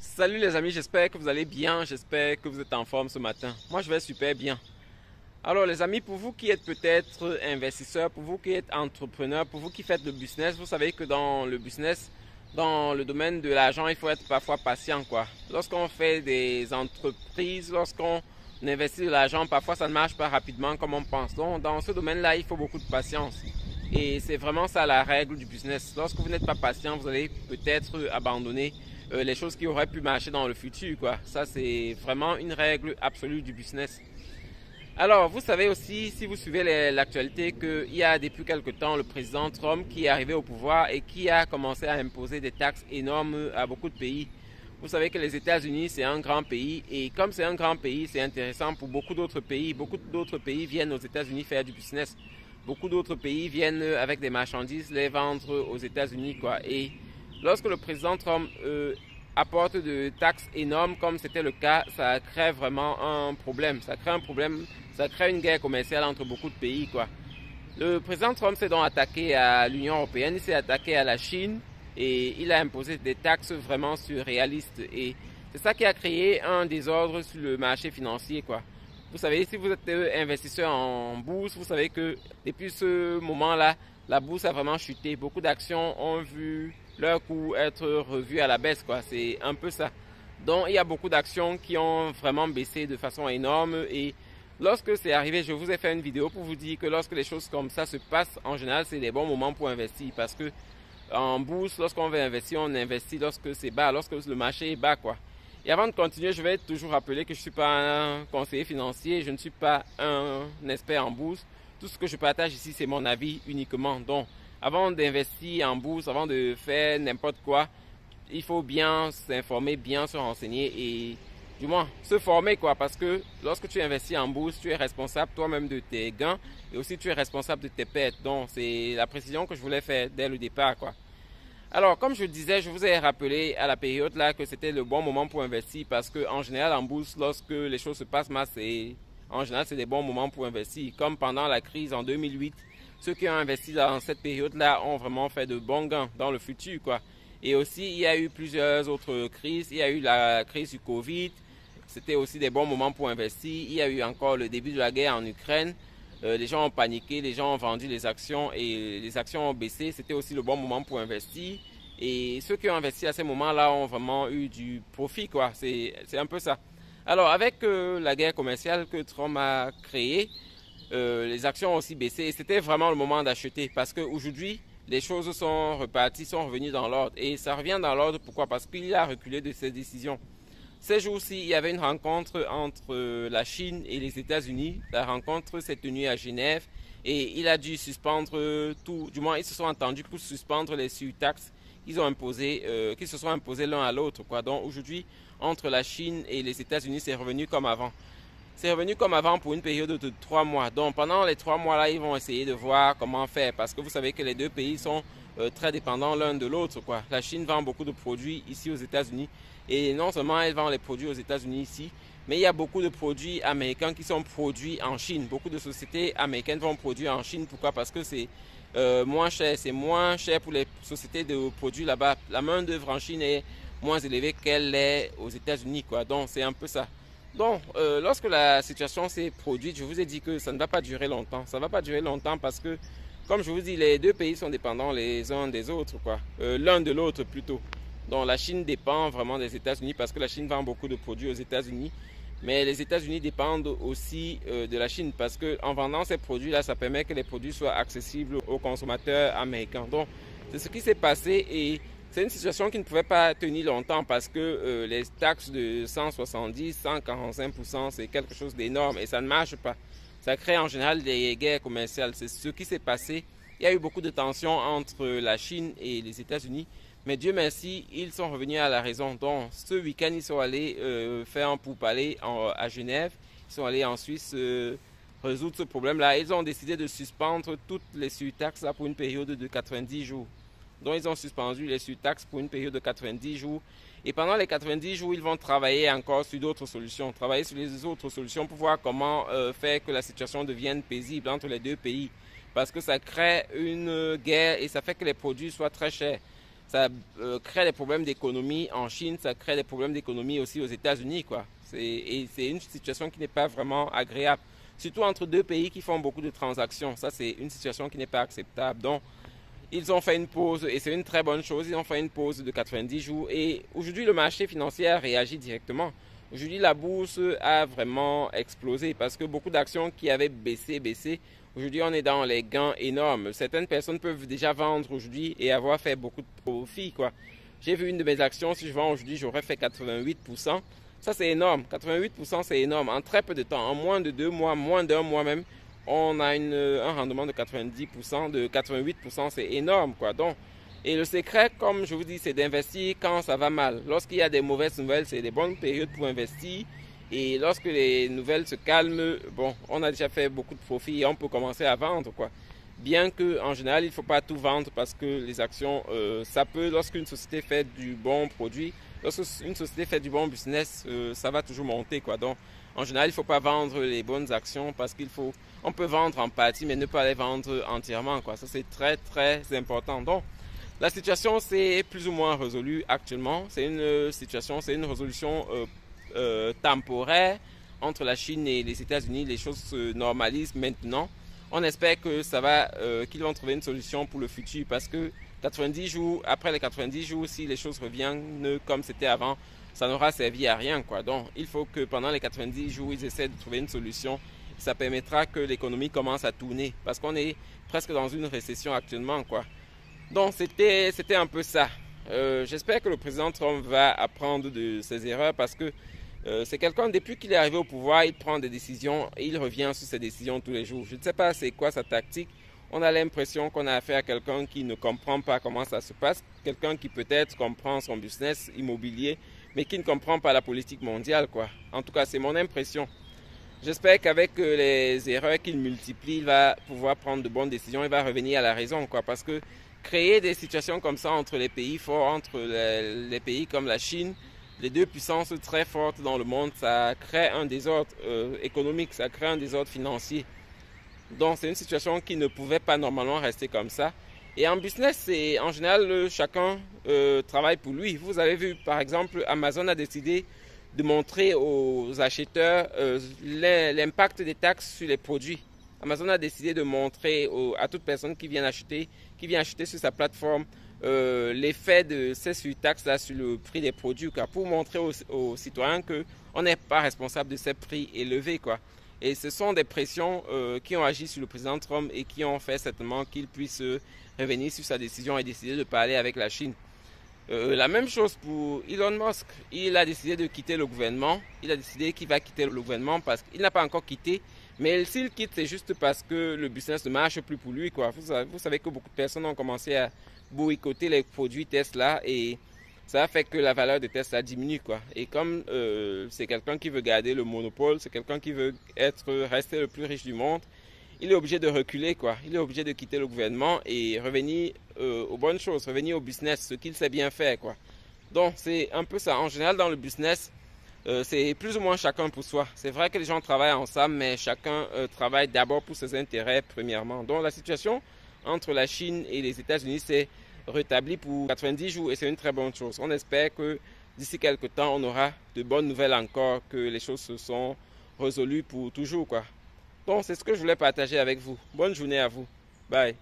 Salut les amis, j'espère que vous allez bien, j'espère que vous êtes en forme ce matin. Moi je vais super bien. Alors les amis, pour vous qui êtes peut-être investisseurs, pour vous qui êtes entrepreneurs, pour vous qui faites le business, vous savez que dans le business, dans le domaine de l'argent, il faut être parfois patient quoi. Lorsqu'on fait des entreprises, lorsqu'on investit de l'argent, parfois ça ne marche pas rapidement comme on pense. Donc dans ce domaine-là, il faut beaucoup de patience. Et c'est vraiment ça la règle du business. Lorsque vous n'êtes pas patient, vous allez peut-être abandonner les choses qui auraient pu marcher dans le futur, quoi. Ça, c'est vraiment une règle absolue du business. Alors, vous savez aussi, si vous suivez l'actualité, qu'il y a depuis quelque temps le président Trump qui est arrivé au pouvoir et qui a commencé à imposer des taxes énormes à beaucoup de pays. Vous savez que les États-Unis, c'est un grand pays et comme c'est un grand pays, c'est intéressant pour beaucoup d'autres pays. Beaucoup d'autres pays viennent aux États-Unis faire du business. Beaucoup d'autres pays viennent avec des marchandises les vendre aux États-Unis, quoi. Et lorsque le président Trump apporte de taxes énormes, comme c'était le cas, ça crée vraiment un problème. Ça crée un problème, ça crée une guerre commerciale entre beaucoup de pays, quoi. Le président Trump s'est donc attaqué à l'Union européenne, il s'est attaqué à la Chine et il a imposé des taxes vraiment surréalistes. Et c'est ça qui a créé un désordre sur le marché financier, quoi. Vous savez, si vous êtes investisseur en bourse, vous savez que depuis ce moment-là, la bourse a vraiment chuté. Beaucoup d'actions ont vu leur coût être revu à la baisse, quoi. C'est un peu ça. Donc, il y a beaucoup d'actions qui ont vraiment baissé de façon énorme. Et lorsque c'est arrivé, je vous ai fait une vidéo pour vous dire que lorsque les choses comme ça se passent, en général, c'est des bons moments pour investir. Parce que en bourse, lorsqu'on veut investir, on investit lorsque c'est bas, lorsque le marché est bas, quoi. Et avant de continuer, je vais toujours rappeler que je ne suis pas un conseiller financier, je ne suis pas un expert en bourse. Tout ce que je partage ici, c'est mon avis uniquement. Donc, avant d'investir en bourse, avant de faire n'importe quoi, il faut bien s'informer, bien se renseigner et du moins se former quoi. Parce que lorsque tu investis en bourse, tu es responsable toi-même de tes gains et aussi tu es responsable de tes pertes. Donc, c'est la précision que je voulais faire dès le départ quoi. Alors, comme je le disais, je vous ai rappelé à la période là que c'était le bon moment pour investir parce que en général en bourse, lorsque les choses se passent mal, en général c'est des bons moments pour investir. Comme pendant la crise en 2008, ceux qui ont investi dans cette période là ont vraiment fait de bons gains dans le futur quoi. Et aussi, il y a eu plusieurs autres crises. Il y a eu la crise du Covid. C'était aussi des bons moments pour investir. Il y a eu encore le début de la guerre en Ukraine. Les gens ont paniqué, les gens ont vendu les actions et les actions ont baissé. C'était aussi le bon moment pour investir. Et ceux qui ont investi à ces moments-là ont vraiment eu du profit, quoi. C'est un peu ça. Alors, avec la guerre commerciale que Trump a créée, les actions ont aussi baissé. Et c'était vraiment le moment d'acheter parce qu'aujourd'hui, les choses sont reparties, sont revenues dans l'ordre. Et ça revient dans l'ordre, pourquoi? Parce qu'il a reculé de ses décisions. Ces jours-ci, il y avait une rencontre entre la Chine et les États-Unis. La rencontre s'est tenue à Genève et il a dû suspendre tout. Du moins, ils se sont entendus pour suspendre les surtaxes qu'ils ont imposées, qu'ils se sont imposés l'un à l'autre, quoi. Donc aujourd'hui, entre la Chine et les États-Unis, c'est revenu comme avant. C'est revenu comme avant pour une période de 3 mois. Donc pendant les 3 mois-là, ils vont essayer de voir comment faire parce que vous savez que les deux pays sont très dépendants l'un de l'autre, quoi. La Chine vend beaucoup de produits ici aux États-Unis et non seulement elle vend les produits aux États-Unis ici, mais il y a beaucoup de produits américains qui sont produits en Chine. Beaucoup de sociétés américaines vont produire en Chine. Pourquoi? Parce que c'est moins cher. C'est moins cher pour les sociétés de produits là-bas. La main-d'œuvre en Chine est moins élevée qu'elle l'est aux États-Unis, quoi. Donc c'est un peu ça. Donc, lorsque la situation s'est produite, je vous ai dit que ça ne va pas durer longtemps. Ça ne va pas durer longtemps parce que, comme je vous dis, les deux pays sont dépendants les uns des autres, quoi. L'un de l'autre plutôt. Donc, la Chine dépend vraiment des États-Unis parce que la Chine vend beaucoup de produits aux États-Unis. Mais les États-Unis dépendent aussi de la Chine parce qu'en vendant ces produits-là, ça permet que les produits soient accessibles aux consommateurs américains. Donc, c'est ce qui s'est passé et c'est une situation qui ne pouvait pas tenir longtemps parce que les taxes de 170, 145%, c'est quelque chose d'énorme et ça ne marche pas. Ça crée en général des guerres commerciales. C'est ce qui s'est passé. Il y a eu beaucoup de tensions entre la Chine et les États-Unis. Mais Dieu merci, ils sont revenus à la raison. Donc, ce week-end, ils sont allés faire un pourparler à Genève. Ils sont allés en Suisse résoudre ce problème-là. Ils ont décidé de suspendre toutes les surtaxes là, pour une période de 90 jours. Donc, ils ont suspendu les surtaxes pour une période de 90 jours. Et pendant les 90 jours, ils vont travailler encore sur d'autres solutions. Travailler sur les autres solutions pour voir comment faire que la situation devienne paisible entre les deux pays. Parce que ça crée une guerre et ça fait que les produits soient très chers. ça crée des problèmes d'économie en Chine, ça crée des problèmes d'économie aussi aux États-Unis, quoi. Et c'est une situation qui n'est pas vraiment agréable. Surtout entre deux pays qui font beaucoup de transactions. Ça, c'est une situation qui n'est pas acceptable. Donc, ils ont fait une pause et c'est une très bonne chose. Ils ont fait une pause de 90 jours et aujourd'hui, le marché financier a réagi directement. Aujourd'hui, la bourse a vraiment explosé parce que beaucoup d'actions qui avaient baissé. Aujourd'hui, on est dans les gains énormes. Certaines personnes peuvent déjà vendre aujourd'hui et avoir fait beaucoup de profit, quoi. J'ai vu une de mes actions, si je vends aujourd'hui, j'aurais fait 88%. Ça, c'est énorme. 88%, c'est énorme. En très peu de temps, en moins de 2 mois, moins d'1 mois même, on a un rendement de 90%, de 88%, c'est énorme, quoi. Donc, et le secret, comme je vous dis, c'est d'investir quand ça va mal. Lorsqu'il y a des mauvaises nouvelles, c'est des bonnes périodes pour investir. Et lorsque les nouvelles se calment, bon, on a déjà fait beaucoup de profit et on peut commencer à vendre, quoi. Bien que, en général, il ne faut pas tout vendre parce que les actions, ça peut, lorsqu'une société fait du bon produit, lorsqu'une société fait du bon business, ça va toujours monter, quoi. Donc, en général, il ne faut pas vendre les bonnes actions parce on peut vendre en partie, mais ne pas les vendre entièrement, quoi. Ça, c'est très, très important. Donc, la situation, c'est plus ou moins résolue actuellement. C'est une situation, c'est une résolution temporaire entre la Chine et les États-Unis. Les choses se normalisent maintenant. On espère que qu'ils vont trouver une solution pour le futur parce que 90 jours, après les 90 jours, si les choses reviennent comme c'était avant, ça n'aura servi à rien, quoi. Donc, il faut que pendant les 90 jours, ils essaient de trouver une solution. Ça permettra que l'économie commence à tourner parce qu'on est presque dans une récession actuellement, quoi. Donc, c'était un peu ça. J'espère que le président Trump va apprendre de ses erreurs parce que c'est quelqu'un, depuis qu'il est arrivé au pouvoir, il prend des décisions et il revient sur ses décisions tous les jours. Je ne sais pas c'est quoi sa tactique. On a l'impression qu'on a affaire à quelqu'un qui ne comprend pas comment ça se passe, quelqu'un qui peut-être comprend son business immobilier, mais qui ne comprend pas la politique mondiale, quoi. En tout cas, c'est mon impression. J'espère qu'avec les erreurs qu'il multiplie, il va pouvoir prendre de bonnes décisions, il va revenir à la raison, quoi, parce que créer des situations comme ça entre les pays forts, entre les pays comme la Chine, les deux puissances très fortes dans le monde, ça crée un désordre économique, ça crée un désordre financier. Donc c'est une situation qui ne pouvait pas normalement rester comme ça. Et en business, en général, chacun travaille pour lui. Vous avez vu, par exemple, Amazon a décidé de montrer aux acheteurs l'impact des taxes sur les produits. Amazon a décidé de montrer à toute personne qui vient acheter sur sa plateforme l'effet de ces surtaxes-là sur le prix des produits, quoi, pour montrer aux citoyens qu'on n'est pas responsable de ces prix élevés, quoi. Et ce sont des pressions qui ont agi sur le président Trump et qui ont fait certainement qu'il puisse revenir sur sa décision et décider de parler avec la Chine. La même chose pour Elon Musk. Il a décidé de quitter le gouvernement. Il a décidé qu'il va quitter le gouvernement parce qu'il n'a pas encore quitté. Mais s'il quitte, c'est juste parce que le business ne marche plus pour lui, quoi. Vous savez que beaucoup de personnes ont commencé à boycotter les produits Tesla et ça a fait que la valeur de Tesla diminue, quoi. Et comme c'est quelqu'un qui veut garder le monopole, c'est quelqu'un qui veut rester le plus riche du monde, il est obligé de reculer, quoi. Il est obligé de quitter le gouvernement et revenir aux bonnes choses, revenir au business, ce qu'il sait bien faire, quoi. Donc, c'est un peu ça. En général, dans le business, c'est plus ou moins chacun pour soi. C'est vrai que les gens travaillent ensemble, mais chacun travaille d'abord pour ses intérêts, premièrement. Donc, la situation entre la Chine et les États-Unis s'est rétablie pour 90 jours et c'est une très bonne chose. On espère que d'ici quelques temps, on aura de bonnes nouvelles encore, que les choses se sont résolues pour toujours, quoi. Donc, c'est ce que je voulais partager avec vous. Bonne journée à vous. Bye.